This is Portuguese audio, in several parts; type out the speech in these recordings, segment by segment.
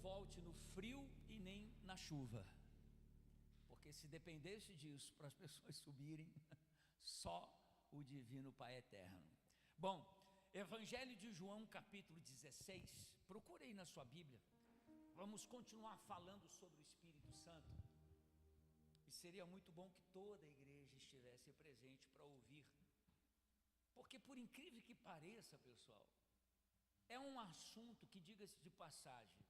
volte no frio e nem na chuva, porque se dependesse disso para as pessoas subirem, só o divino Pai eterno. Bom, Evangelho de João capítulo 16, procure aí na sua Bíblia. Vamos continuar falando sobre o Espírito Santo, e seria muito bom que toda a igreja estivesse presente para ouvir, porque por incrível que pareça, pessoal, é um assunto que, diga-se de passagem,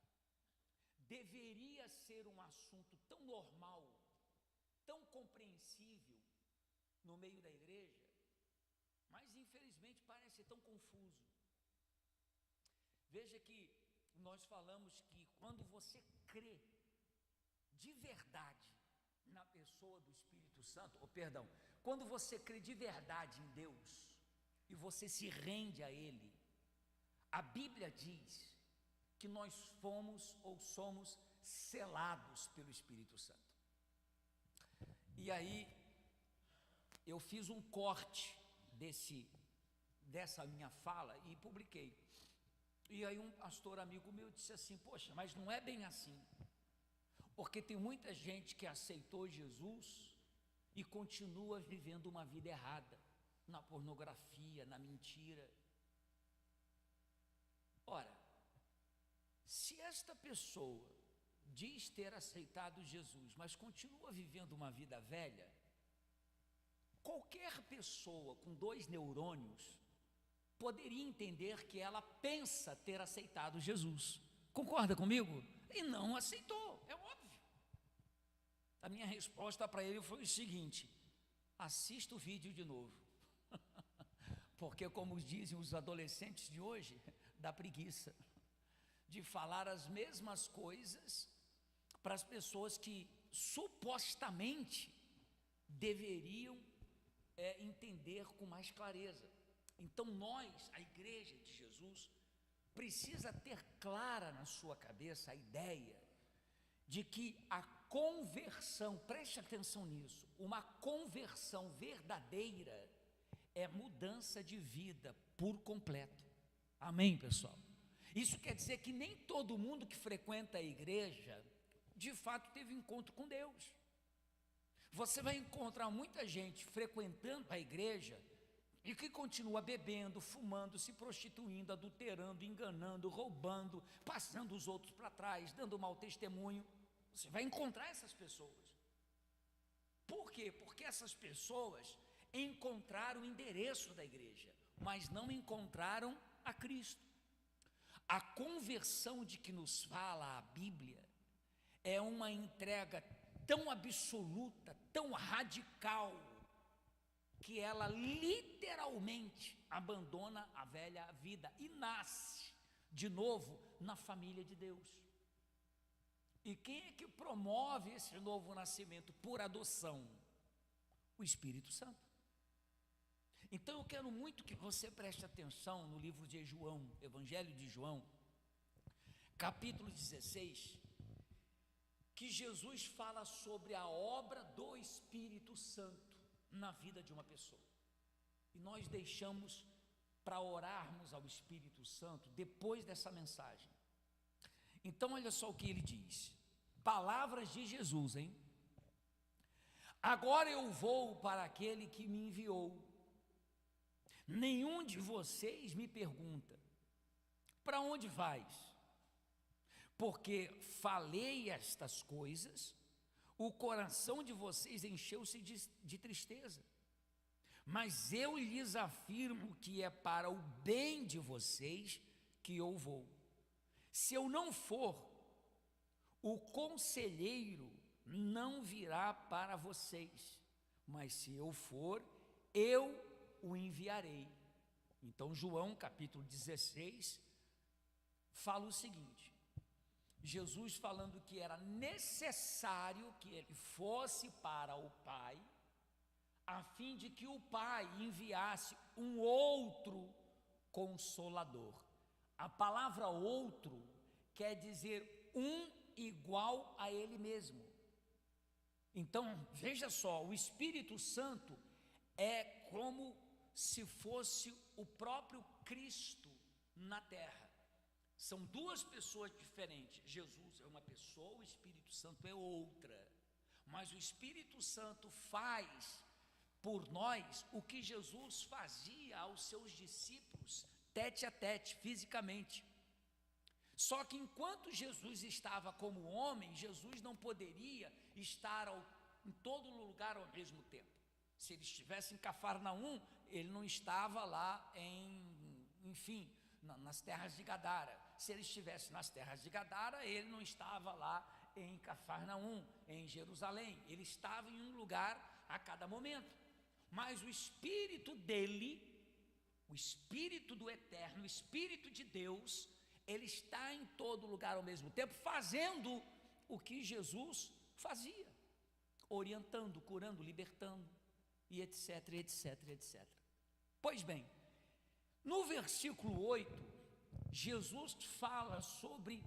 deveria ser um assunto tão normal, tão compreensível no meio da igreja, mas infelizmente parece tão confuso. Veja que nós falamos que quando você crê de verdade na pessoa do Espírito Santo, quando você crê de verdade em Deus e você se rende a Ele, a Bíblia diz que nós fomos ou somos selados pelo Espírito Santo. E aí eu fiz um corte dessa minha fala e publiquei. E aí um pastor amigo meu disse assim: poxa, mas não é bem assim, porque tem muita gente que aceitou Jesus e continua vivendo uma vida errada, na pornografia, na mentira. Ora, se esta pessoa diz ter aceitado Jesus, mas continua vivendo uma vida velha, qualquer pessoa com 2 neurônios poderia entender que ela pensa ter aceitado Jesus. Concorda comigo? E não aceitou, é óbvio. A minha resposta para ele foi o seguinte: assista o vídeo de novo. Porque, como dizem os adolescentes de hoje, dá preguiça de falar as mesmas coisas para as pessoas que supostamente deveriam entender com mais clareza. Então nós, a igreja de Jesus, precisa ter clara na sua cabeça a ideia de que a conversão, preste atenção nisso, uma conversão verdadeira é mudança de vida por completo. Amém, pessoal? Isso quer dizer que nem todo mundo que frequenta a igreja de fato teve encontro com Deus. Você vai encontrar muita gente frequentando a igreja e que continua bebendo, fumando, se prostituindo, adulterando, enganando, roubando, passando os outros para trás, dando mau testemunho. Você vai encontrar essas pessoas. Por quê? Porque essas pessoas encontraram o endereço da igreja, mas não encontraram a Cristo. A conversão de que nos fala a Bíblia é uma entrega tão absoluta, tão radical, que ela literalmente abandona a velha vida e nasce de novo na família de Deus. E quem é que promove esse novo nascimento por adoção? O Espírito Santo. Então eu quero muito que você preste atenção no livro de João, Evangelho de João, capítulo 16, que Jesus fala sobre a obra do Espírito Santo na vida de uma pessoa. E nós deixamos para orarmos ao Espírito Santo depois dessa mensagem. Então olha só o que ele diz, palavras de Jesus, hein? Agora eu vou para aquele que me enviou. Nenhum de vocês me pergunta: para onde vais? Porque falei estas coisas, o coração de vocês encheu-se de tristeza. Mas eu lhes afirmo que é para o bem de vocês que eu vou. Se eu não for, o conselheiro não virá para vocês, mas se eu for, eu o enviarei. Então João capítulo 16 fala o seguinte: Jesus falando que era necessário que ele fosse para o Pai, a fim de que o Pai enviasse um outro Consolador. A palavra outro quer dizer um igual a ele mesmo. Então veja só, o Espírito Santo é como se fosse o próprio Cristo na terra. São duas pessoas diferentes. Jesus é uma pessoa, o Espírito Santo é outra. Mas o Espírito Santo faz por nós o que Jesus fazia aos seus discípulos, tete a tete, fisicamente. Só que enquanto Jesus estava como homem, Jesus não poderia estar em todo lugar ao mesmo tempo. Se ele estivesse em Cafarnaum, ele não estava lá nas terras de Gadara. Se ele estivesse nas terras de Gadara, ele não estava lá em Cafarnaum, em Jerusalém. Ele estava em um lugar a cada momento. Mas o Espírito dele, o Espírito do Eterno, o Espírito de Deus, ele está em todo lugar ao mesmo tempo, fazendo o que Jesus fazia, orientando, curando, libertando, e etc, etc, etc. Pois bem, no versículo 8, Jesus fala sobre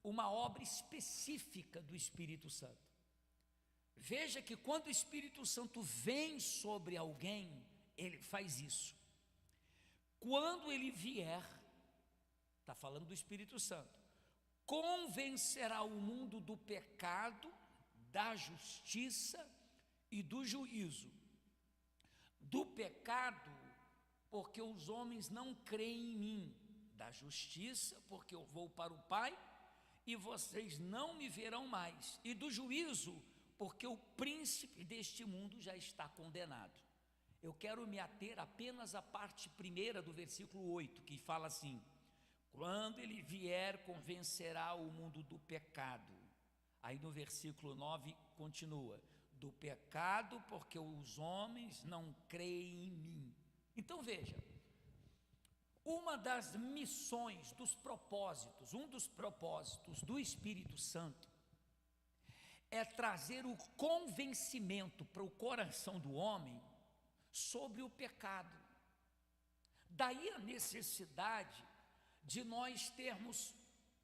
uma obra específica do Espírito Santo. Veja que quando o Espírito Santo vem sobre alguém, ele faz isso. Quando ele vier, está falando do Espírito Santo, convencerá o mundo do pecado, da justiça e do juízo. Do pecado, porque os homens não creem em mim. Da justiça, porque eu vou para o Pai e vocês não me verão mais. E do juízo, porque o príncipe deste mundo já está condenado. Eu quero me ater apenas à parte primeira do versículo 8, que fala assim: quando ele vier, convencerá o mundo do pecado. Aí no versículo 9 continua: do pecado, porque os homens não creem em mim. Então veja, uma das missões, um dos propósitos do Espírito Santo é trazer o convencimento para o coração do homem sobre o pecado. Daí a necessidade de nós termos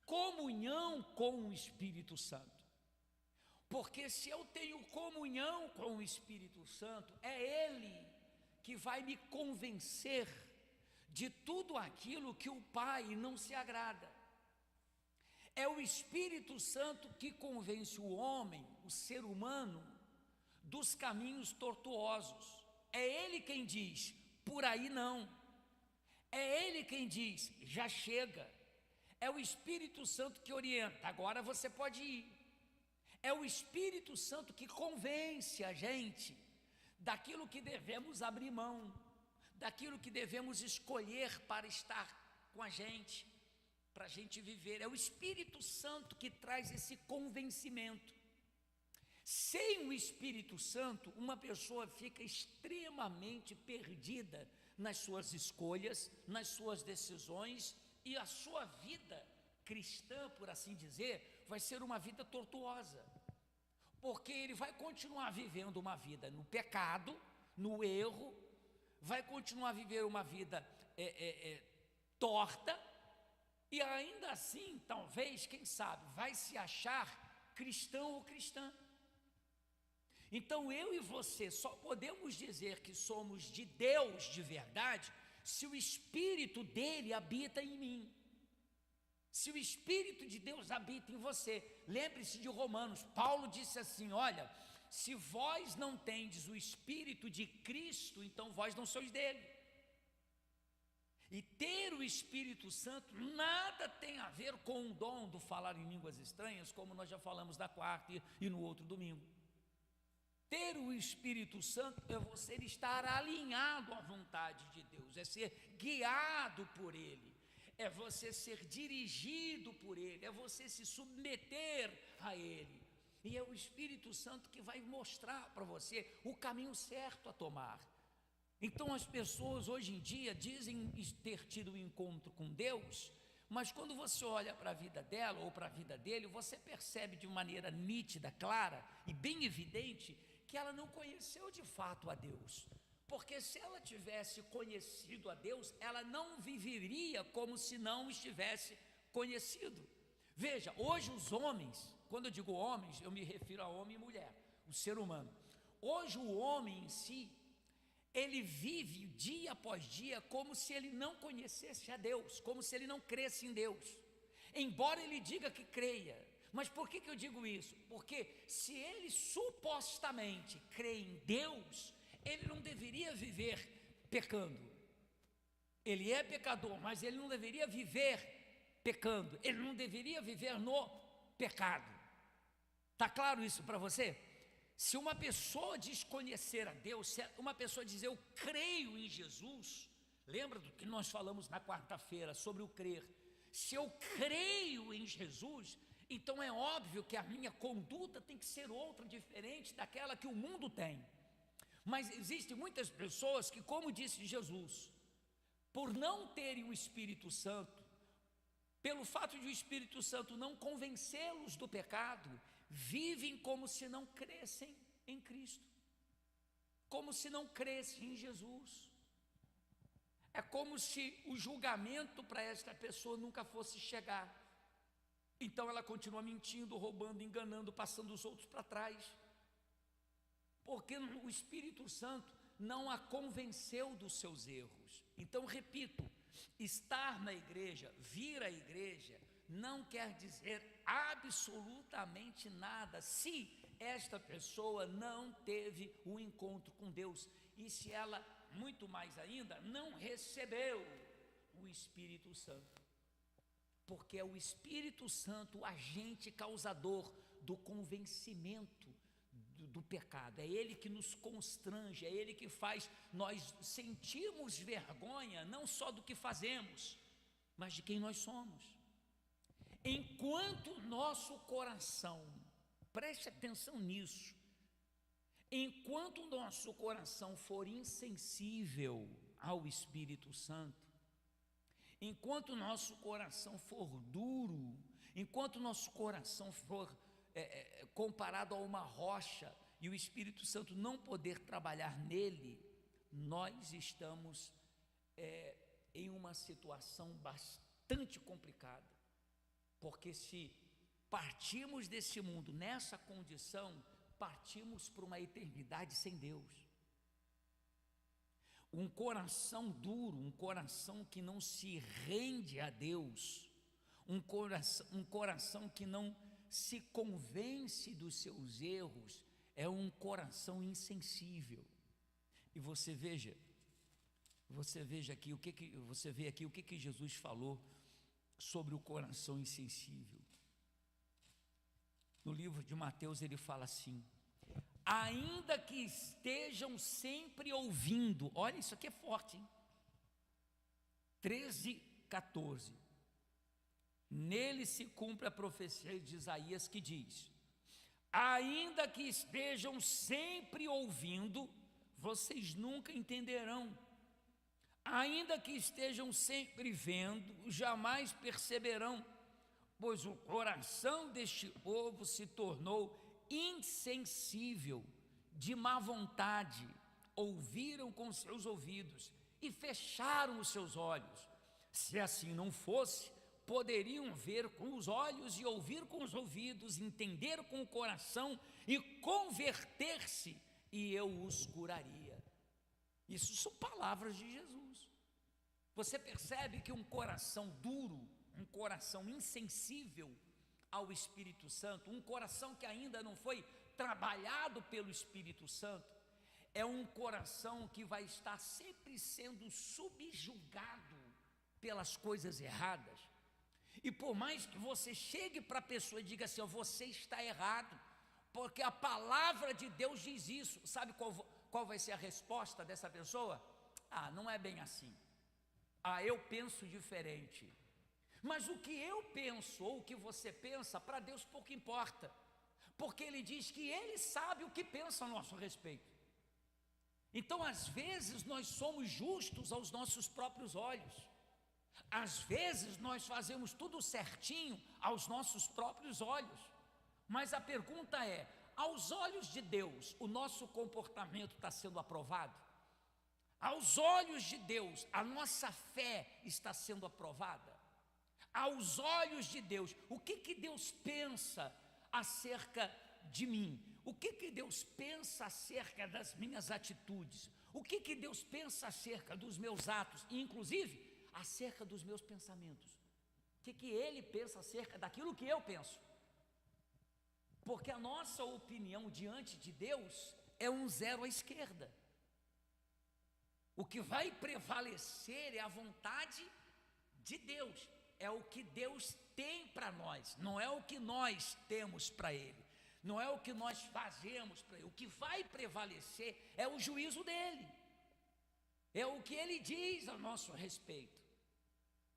comunhão com o Espírito Santo. Porque se eu tenho comunhão com o Espírito Santo, é Ele que vai me convencer de tudo aquilo que o Pai não se agrada. É o Espírito Santo que convence o homem, o ser humano, dos caminhos tortuosos. É Ele quem diz, por aí não. É Ele quem diz, já chega. É o Espírito Santo que orienta, agora você pode ir. É o Espírito Santo que convence a gente daquilo que devemos abrir mão, daquilo que devemos escolher para estar com a gente, para a gente viver. É o Espírito Santo que traz esse convencimento. Sem o Espírito Santo, uma pessoa fica extremamente perdida nas suas escolhas, nas suas decisões, e a sua vida cristã, por assim dizer, vai ser uma vida tortuosa, porque ele vai continuar vivendo uma vida no pecado, no erro, vai continuar a viver uma vida torta, e ainda assim, talvez, quem sabe, vai se achar cristão ou cristã. Então eu e você só podemos dizer que somos de Deus de verdade se o Espírito dele habita em mim. Se o Espírito de Deus habita em você. Lembre-se de Romanos, Paulo disse assim: olha, se vós não tendes o Espírito de Cristo, então vós não sois dele. E ter o Espírito Santo nada tem a ver com o dom do falar em línguas estranhas, como nós já falamos na quarta e no outro domingo. Ter o Espírito Santo é você estar alinhado à vontade de Deus, é ser guiado por Ele, é você ser dirigido por Ele, é você se submeter a Ele. E é o Espírito Santo que vai mostrar para você o caminho certo a tomar. Então as pessoas hoje em dia dizem ter tido um encontro com Deus, mas quando você olha para a vida dela ou para a vida dele, você percebe de maneira nítida, clara e bem evidente que ela não conheceu de fato a Deus, porque se ela tivesse conhecido a Deus, ela não viveria como se não estivesse conhecido. Veja, hoje os homens, quando eu digo homens, eu me refiro a homem e mulher, o ser humano. Hoje o homem em si, ele vive dia após dia como se ele não conhecesse a Deus, como se ele não cresce em Deus. embora ele diga que creia. Mas por que eu digo isso? Porque se ele supostamente crê em Deus, ele não deveria viver pecando. Ele é pecador, mas ele não deveria viver pecando, ele não deveria viver no pecado. Está claro isso para você? Se uma pessoa desconhecer a Deus, se uma pessoa dizer eu creio em Jesus, lembra do que nós falamos na quarta-feira sobre o crer? Se eu creio em Jesus, então é óbvio que a minha conduta tem que ser outra, diferente daquela que o mundo tem. Mas existem muitas pessoas que, como disse Jesus, por não terem o Espírito Santo, pelo fato de o Espírito Santo não convencê-los do pecado, vivem como se não crescem em Cristo, como se não crescem em Jesus. É como se o julgamento para esta pessoa nunca fosse chegar. Então ela continua mentindo, roubando, enganando, passando os outros para trás, porque o Espírito Santo não a convenceu dos seus erros. Então, repito, estar na igreja, vir à igreja, não quer dizer absolutamente nada se esta pessoa não teve um encontro com Deus, e se ela, muito mais ainda, não recebeu o Espírito Santo. Porque é o Espírito Santo o agente causador do convencimento do pecado. É Ele que nos constrange, é Ele que faz nós sentirmos vergonha, não só do que fazemos, mas de quem nós somos. Enquanto nosso coração, preste atenção nisso, enquanto o nosso coração for insensível ao Espírito Santo, enquanto o nosso coração for duro, enquanto o nosso coração for comparado a uma rocha e o Espírito Santo não poder trabalhar nele, nós estamos em uma situação bastante complicada, porque se partirmos desse mundo nessa condição, partimos para uma eternidade sem Deus. Um coração duro, um coração que não se rende a Deus, um coração que não se convence dos seus erros, é um coração insensível. E você veja aqui você vê aqui o que Jesus falou sobre o coração insensível. No livro de Mateus ele fala assim: ainda que estejam sempre ouvindo, olha, isso aqui é forte, hein? 13:14, nele se cumpre a profecia de Isaías que diz: ainda que estejam sempre ouvindo, vocês nunca entenderão, ainda que estejam sempre vendo, jamais perceberão, pois o coração deste povo se tornou insensível, de má vontade, ouviram com seus ouvidos e fecharam os seus olhos. Se assim não fosse, poderiam ver com os olhos e ouvir com os ouvidos, entender com o coração e converter-se, e eu os curaria. Isso são palavras de Jesus. Você percebe que um coração duro, um coração insensível ao Espírito Santo, um coração que ainda não foi trabalhado pelo Espírito Santo, é um coração que vai estar sempre sendo subjugado pelas coisas erradas. E por mais que você chegue para a pessoa e diga assim: você está errado, porque a palavra de Deus diz isso, sabe qual vai ser a resposta dessa pessoa? Não é bem assim, eu penso diferente. Mas o que eu penso ou o que você pensa, para Deus pouco importa, porque Ele diz que Ele sabe o que pensa a nosso respeito. Então, às vezes, nós somos justos aos nossos próprios olhos, às vezes nós fazemos tudo certinho aos nossos próprios olhos, mas a pergunta é: aos olhos de Deus, o nosso comportamento está sendo aprovado? Aos olhos de Deus, a nossa fé está sendo aprovada? Aos olhos de Deus, o que Deus pensa acerca de mim? O que Deus pensa acerca das minhas atitudes? O que Deus pensa acerca dos meus atos? E inclusive, acerca dos meus pensamentos? O que ele pensa acerca daquilo que eu penso. Porque a nossa opinião diante de Deus é um zero à esquerda. O que vai prevalecer é a vontade de Deus, é o que Deus tem para nós, não é o que nós temos para Ele, não é o que nós fazemos para Ele. O que vai prevalecer é o juízo dEle, é o que Ele diz a nosso respeito.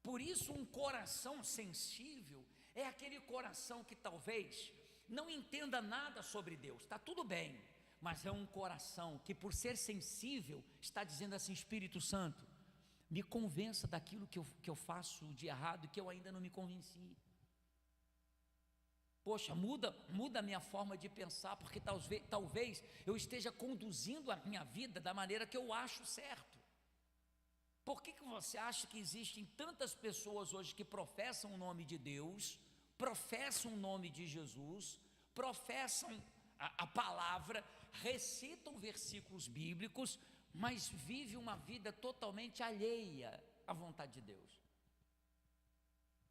Por isso, um coração sensível é aquele coração que talvez não entenda nada sobre Deus, está tudo bem, mas é um coração que, por ser sensível, está dizendo assim: Espírito Santo, me convença daquilo que eu faço de errado, que eu ainda não me convenci. Poxa, muda a minha forma de pensar, porque talvez eu esteja conduzindo a minha vida da maneira que eu acho certo. Por que você acha que existem tantas pessoas hoje que professam o nome de Deus, professam o nome de Jesus, professam a palavra, recitam versículos bíblicos, mas vivem uma vida totalmente alheia à vontade de Deus?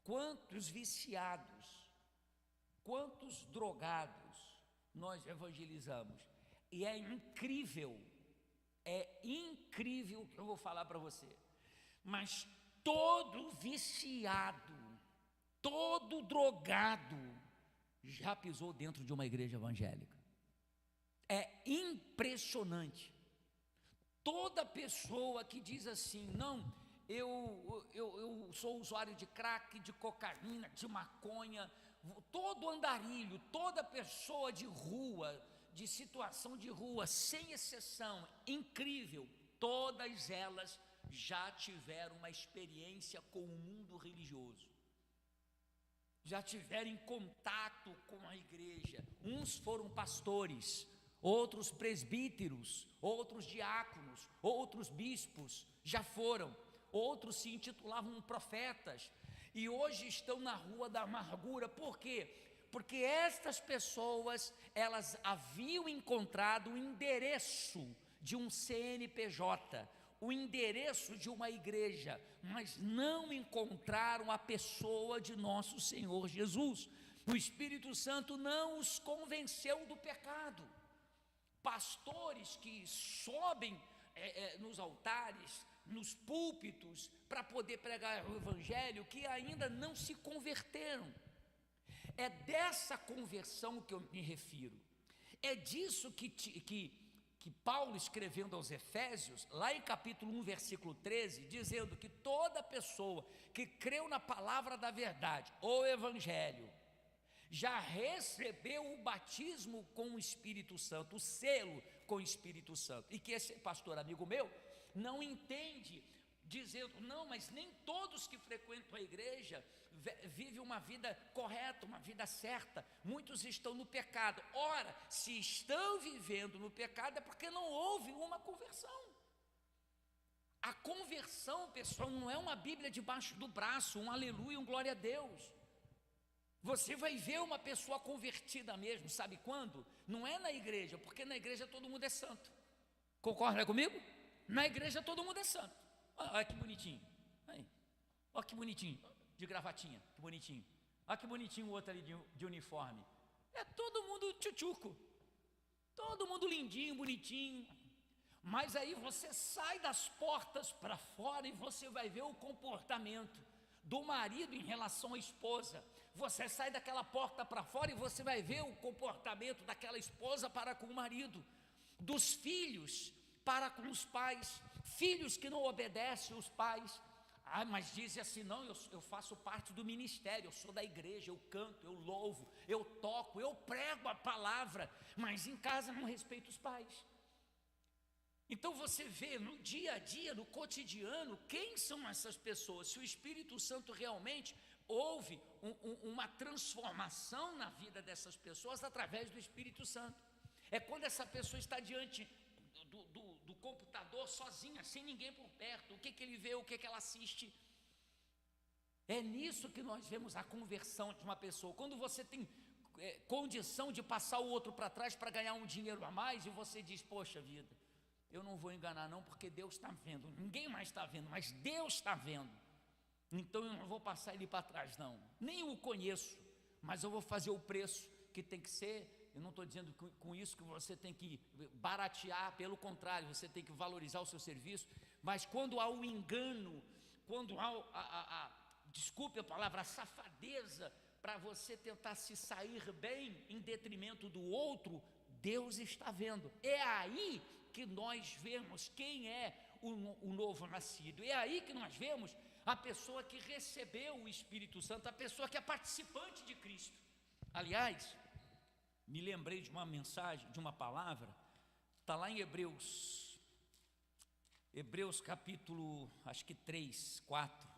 Quantos viciados, quantos drogados nós evangelizamos? E é incrível o que eu vou falar para você, mas todo viciado, todo drogado já pisou dentro de uma igreja evangélica. É impressionante. Toda pessoa que diz assim: não, eu sou usuário de crack, de cocaína, de maconha, todo andarilho, toda pessoa de rua, de situação de rua, sem exceção, incrível, todas elas já tiveram uma experiência com o mundo religioso, já tiveram contato com a igreja. Uns foram pastores, outros presbíteros, outros diáconos, outros bispos, já foram, outros se intitulavam profetas, e hoje estão na rua da amargura. Por quê? Porque estas pessoas, elas haviam encontrado o endereço de um CNPJ, o endereço de uma igreja, mas não encontraram a pessoa de nosso Senhor Jesus. O Espírito Santo não os convenceu do pecado. Pastores que sobem nos altares, nos púlpitos, para poder pregar o evangelho, que ainda não se converteram. É dessa conversão que eu me refiro. É disso que Paulo, escrevendo aos Efésios, lá em capítulo 1, versículo 13, dizendo que toda pessoa que creu na palavra da verdade, o evangelho, já recebeu o batismo com o Espírito Santo, o selo com o Espírito Santo. E que esse pastor amigo meu não entende, dizendo: não, mas nem todos que frequentam a igreja vivem uma vida correta, uma vida certa, muitos estão no pecado. Ora, se estão vivendo no pecado é porque não houve uma conversão. A conversão, pessoal, não é uma Bíblia debaixo do braço, um aleluia, um glória a Deus. Você vai ver uma pessoa convertida mesmo, sabe quando? Não é na igreja, porque na igreja todo mundo é santo. Concorda comigo? Na igreja todo mundo é santo. Olha que bonitinho. Olha que bonitinho, de gravatinha, que bonitinho. Olha que bonitinho o outro ali de uniforme. É todo mundo tchutchuco, todo mundo lindinho, bonitinho. Mas aí você sai das portas para fora e você vai ver o comportamento do marido em relação à esposa. Você sai daquela porta para fora e você vai ver o comportamento daquela esposa para com o marido, dos filhos para com os pais, filhos que não obedecem os pais. Mas dizem assim: não, eu faço parte do ministério, eu sou da igreja, eu canto, eu louvo, eu toco, eu prego a palavra, mas em casa não respeito os pais. Então você vê no dia a dia, no cotidiano, quem são essas pessoas. Se o Espírito Santo realmente houve uma transformação na vida dessas pessoas através do Espírito Santo. É quando essa pessoa está diante do computador sozinha, sem ninguém por perto, o que ele vê, o que ela assiste. É nisso que nós vemos a conversão de uma pessoa. Quando você tem condição de passar o outro para trás para ganhar um dinheiro a mais, e você diz: poxa vida, eu não vou enganar não, porque Deus está vendo. Ninguém mais está vendo, mas Deus está vendo. então eu não vou passar ele para trás não, nem o conheço, mas eu vou fazer o preço que tem que ser. Eu não estou dizendo com isso que você tem que baratear, pelo contrário, você tem que valorizar o seu serviço, mas quando há o engano, quando há desculpe a palavra, a safadeza, para você tentar se sair bem em detrimento do outro, Deus está vendo. É aí que nós vemos quem é o novo nascido, é aí que nós vemos a pessoa que recebeu o Espírito Santo, a pessoa que é participante de Cristo. Aliás, me lembrei de uma mensagem, de uma palavra, está lá em Hebreus capítulo, acho que 3, 4,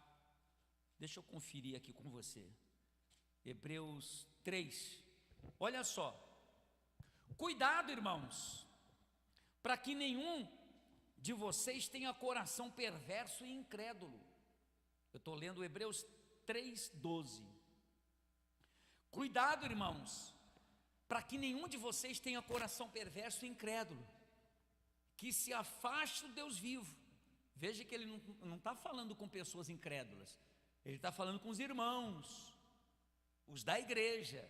deixa eu conferir aqui com você, Hebreus 3, olha só, cuidado irmãos, para que nenhum de vocês tenha coração perverso e incrédulo. Eu estou lendo Hebreus 3:12. Cuidado irmãos, para que nenhum de vocês tenha coração perverso e incrédulo, que se afaste do Deus vivo. Veja que ele não está falando com pessoas incrédulas, ele está falando com os irmãos, os da igreja.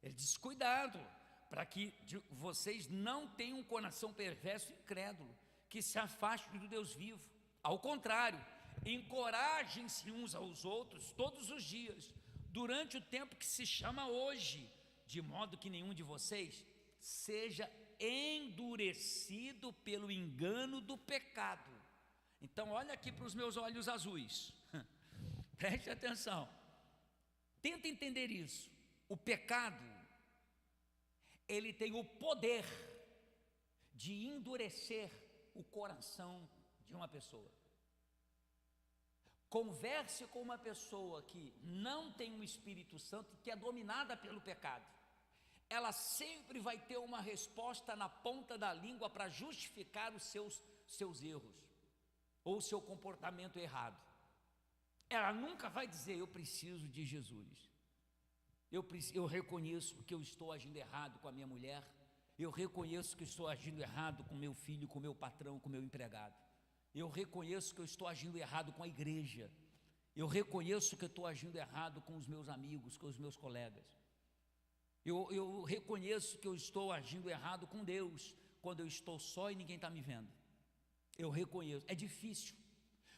Ele diz: cuidado, para que vocês não tenham um coração perverso e incrédulo, que se afaste do Deus vivo. Ao contrário, encorajem-se uns aos outros todos os dias, durante o tempo que se chama hoje, de modo que nenhum de vocês seja endurecido pelo engano do pecado. Então olha aqui para os meus olhos azuis, preste atenção, tenta entender isso. O pecado, ele tem o poder de endurecer o coração de uma pessoa. Converse com uma pessoa que não tem o Espírito Santo, que é dominada pelo pecado, ela sempre vai ter uma resposta na ponta da língua para justificar os seus erros, ou o seu comportamento errado. Ela nunca vai dizer: eu preciso de Jesus, eu reconheço que eu estou agindo errado com a minha mulher, eu reconheço que eu estou agindo errado com meu filho, com meu patrão, com meu empregado, eu reconheço que eu estou agindo errado com a igreja, eu reconheço que eu estou agindo errado com os meus amigos, com os meus colegas, eu reconheço que eu estou agindo errado com Deus, quando eu estou só e ninguém está me vendo. Eu reconheço, é difícil,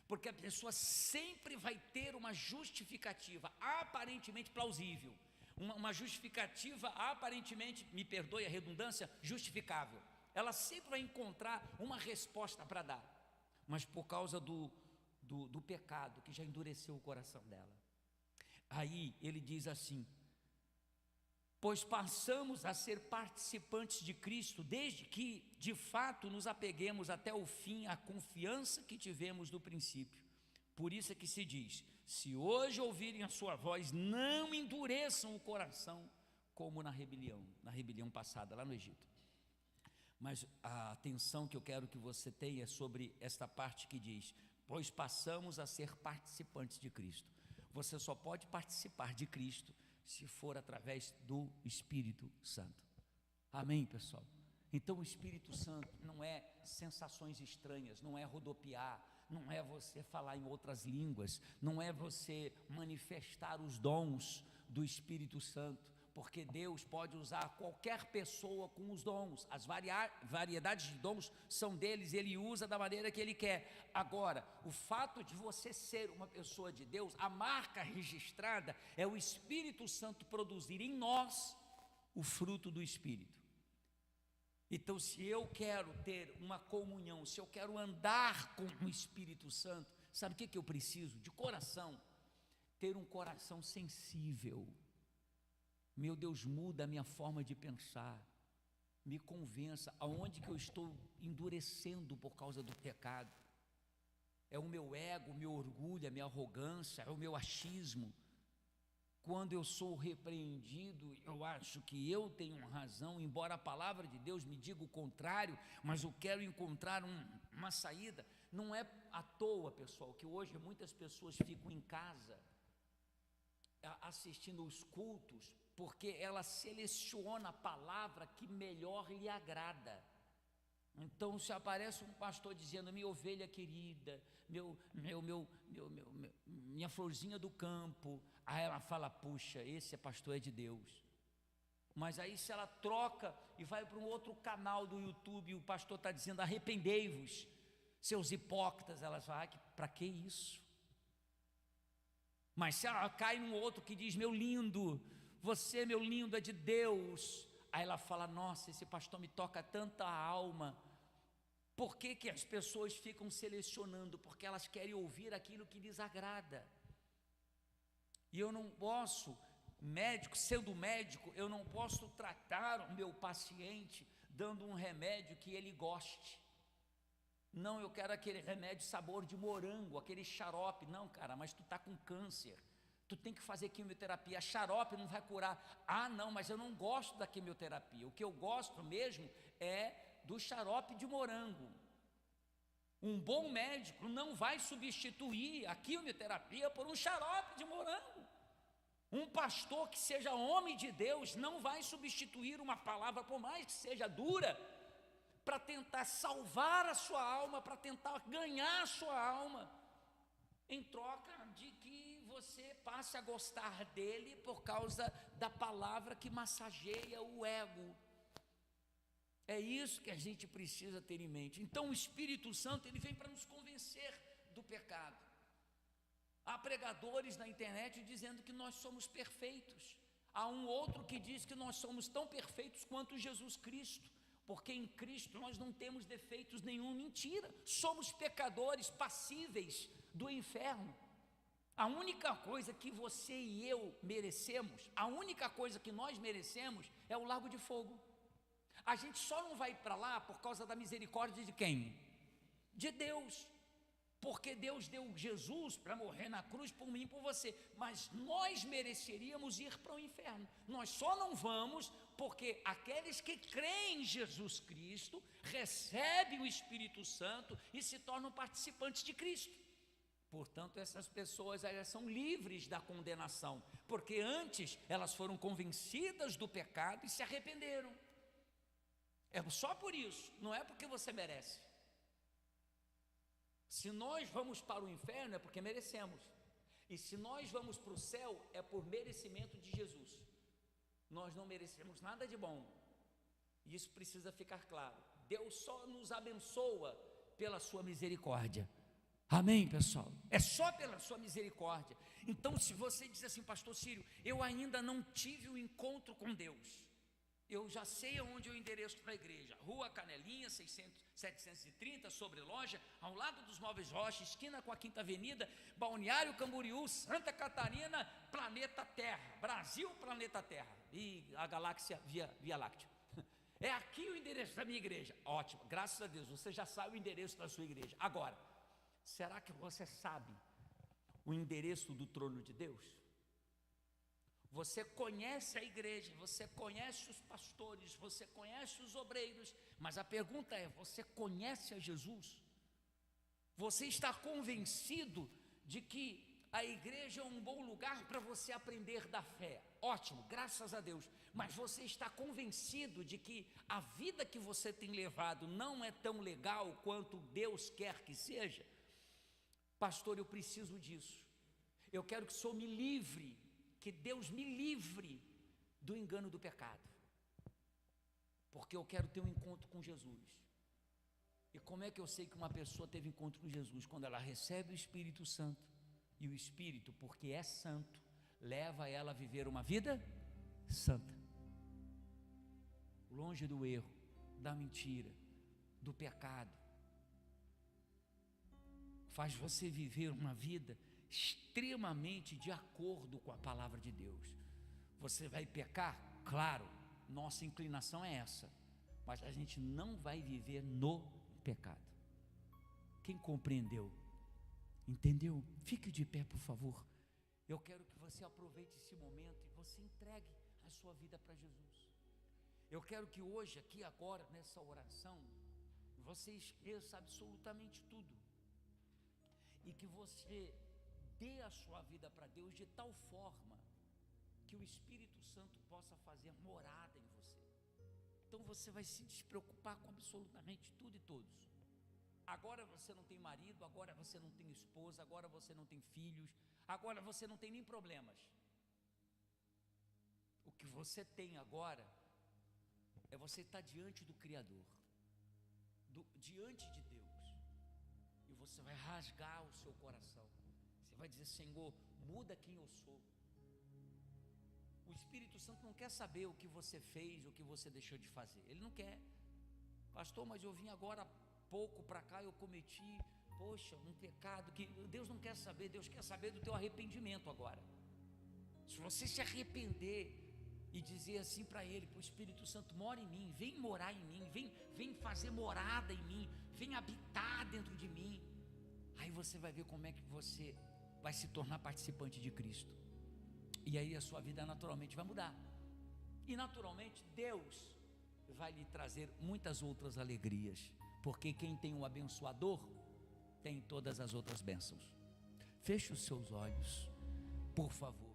porque a pessoa sempre vai ter uma justificativa aparentemente plausível, uma justificativa aparentemente, me perdoe a redundância, justificável. Ela sempre vai encontrar uma resposta para dar, mas por causa do pecado que já endureceu o coração dela. Aí ele diz assim: pois passamos a ser participantes de Cristo, desde que de fato nos apeguemos até o fim à confiança que tivemos no princípio. Por isso é que se diz: se hoje ouvirem a sua voz, não endureçam o coração, como na rebelião passada lá no Egito. Mas a atenção que eu quero que você tenha é sobre esta parte que diz: pois passamos a ser participantes de Cristo. Você só pode participar de Cristo se for através do Espírito Santo. Amém, pessoal? Então o Espírito Santo não é sensações estranhas, não é rodopiar, não é você falar em outras línguas, não é você manifestar os dons do Espírito Santo, porque Deus pode usar qualquer pessoa com os dons, as variedades de dons são deles, Ele usa da maneira que Ele quer. Agora, o fato de você ser uma pessoa de Deus, a marca registrada é o Espírito Santo produzir em nós o fruto do Espírito. Então, se eu quero ter uma comunhão, se eu quero andar com o Espírito Santo, sabe o que eu preciso? De coração, ter um coração sensível. Meu Deus, muda a minha forma de pensar, me convença aonde que eu estou endurecendo por causa do pecado. É o meu ego, o meu orgulho, a minha arrogância, é o meu achismo. Quando eu sou repreendido, eu acho que eu tenho razão, embora a palavra de Deus me diga o contrário, mas eu quero encontrar uma saída. Não é à toa, pessoal, que hoje muitas pessoas ficam em casa assistindo os cultos, porque ela seleciona a palavra que melhor lhe agrada. Então, se aparece um pastor dizendo: minha ovelha querida, minha florzinha do campo, aí ela fala: puxa, esse pastor é de Deus. Mas aí, se ela troca e vai para um outro canal do YouTube, e o pastor está dizendo: arrependei-vos, seus hipócritas, ela fala: para que isso? Mas se ela cai num outro que diz: meu lindo, você, meu lindo, é de Deus, aí ela fala: nossa, esse pastor me toca tanta alma. Por que que as pessoas ficam selecionando? Porque elas querem ouvir aquilo que lhes agrada. E eu não posso, sendo médico, eu não posso tratar o meu paciente dando um remédio que ele goste. Não, eu quero aquele remédio sabor de morango, aquele xarope. Não, cara, mas tu está com câncer, tu tem que fazer quimioterapia, xarope não vai curar. Ah, não, mas eu não gosto da quimioterapia, o que eu gosto mesmo é do xarope de morango. Um bom médico não vai substituir a quimioterapia por um xarope de morango. Um pastor que seja homem de Deus não vai substituir uma palavra, por mais que seja dura, para tentar salvar a sua alma, para tentar ganhar a sua alma, em troca de que você passe a gostar dele por causa da palavra que massageia o ego. É isso que a gente precisa ter em mente. Então o Espírito Santo, ele vem para nos convencer do pecado. Há pregadores na internet dizendo que nós somos perfeitos. Há um outro que diz que nós somos tão perfeitos quanto Jesus Cristo, porque em Cristo nós não temos defeitos nenhum. Mentira, somos pecadores passíveis do inferno. A única coisa que você e eu merecemos, a única coisa que nós merecemos é o lago de fogo. A gente só não vai para lá por causa da misericórdia de quem? De Deus. Porque Deus deu Jesus para morrer na cruz por mim e por você. Mas nós mereceríamos ir para o inferno. Nós só não vamos porque aqueles que creem em Jesus Cristo recebem o Espírito Santo e se tornam participantes de Cristo. Portanto, essas pessoas, elas são livres da condenação, porque antes elas foram convencidas do pecado e se arrependeram. É só por isso, não é porque você merece. Se nós vamos para o inferno é porque merecemos, e se nós vamos para o céu é por merecimento de Jesus. Nós não merecemos nada de bom, e isso precisa ficar claro. Deus só nos abençoa pela sua misericórdia. Amém, pessoal? É só pela sua misericórdia. Então, se você diz assim: pastor Círio, eu ainda não tive o encontro com Deus, eu já sei onde é o endereço para a igreja: Rua Canelinha, 730, sobre loja, ao lado dos Móveis Rocha, esquina com a Quinta Avenida, Balneário Camboriú, Santa Catarina, planeta Terra, Brasil, planeta Terra, e a galáxia Via Láctea. É aqui o endereço da minha igreja. Ótimo, graças a Deus, você já sabe o endereço da sua igreja. Agora, será que você sabe o endereço do trono de Deus? Você conhece a igreja, você conhece os pastores, você conhece os obreiros, mas a pergunta é: você conhece a Jesus? Você está convencido de que a igreja é um bom lugar para você aprender da fé? Ótimo, graças a Deus. Mas você está convencido de que a vida que você tem levado não é tão legal quanto Deus quer que seja? Pastor, eu preciso disso. Eu quero que o Senhor me livre, que Deus me livre do engano do pecado, porque eu quero ter um encontro com Jesus. E como é que eu sei que uma pessoa teve encontro com Jesus? Quando ela recebe o Espírito Santo, e o Espírito, porque é santo, leva ela a viver uma vida santa, longe do erro, da mentira, do pecado. Faz você viver uma vida extremamente de acordo com a palavra de Deus. Você vai pecar? Claro, nossa inclinação é essa, mas a gente não vai viver no pecado. Quem compreendeu? Entendeu? Fique de pé, por favor. Eu quero que você aproveite esse momento e você entregue a sua vida para Jesus. Eu quero que hoje, aqui agora, nessa oração, você esqueça absolutamente tudo e que você dê a sua vida para Deus de tal forma que o Espírito Santo possa fazer morada em você. Então você vai se despreocupar com absolutamente tudo e todos. Agora você não tem marido, agora você não tem esposa, agora você não tem filhos, agora você não tem nem problemas. O que você tem agora é você estar diante do Criador, diante de Deus, e você vai rasgar o seu coração. Você vai dizer: Senhor, muda quem eu sou. O Espírito Santo não quer saber o que você fez, o que você deixou de fazer. Ele não quer. Pastor, mas eu vim agora há pouco para cá, eu cometi, poxa, um pecado que Deus não quer saber. Deus quer saber do teu arrependimento agora. Se você se arrepender e dizer assim para Ele, para o Espírito Santo: mora em mim, vem morar em mim, vem fazer morada em mim, vem habitar dentro de mim, aí você vai ver como é que você vai se tornar participante de Cristo. E aí a sua vida naturalmente vai mudar, e naturalmente Deus vai lhe trazer muitas outras alegrias, porque quem tem um abençoador tem todas as outras bênçãos. Feche os seus olhos, por favor.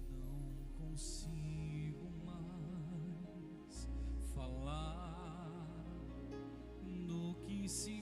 Não consigo mais falar do que se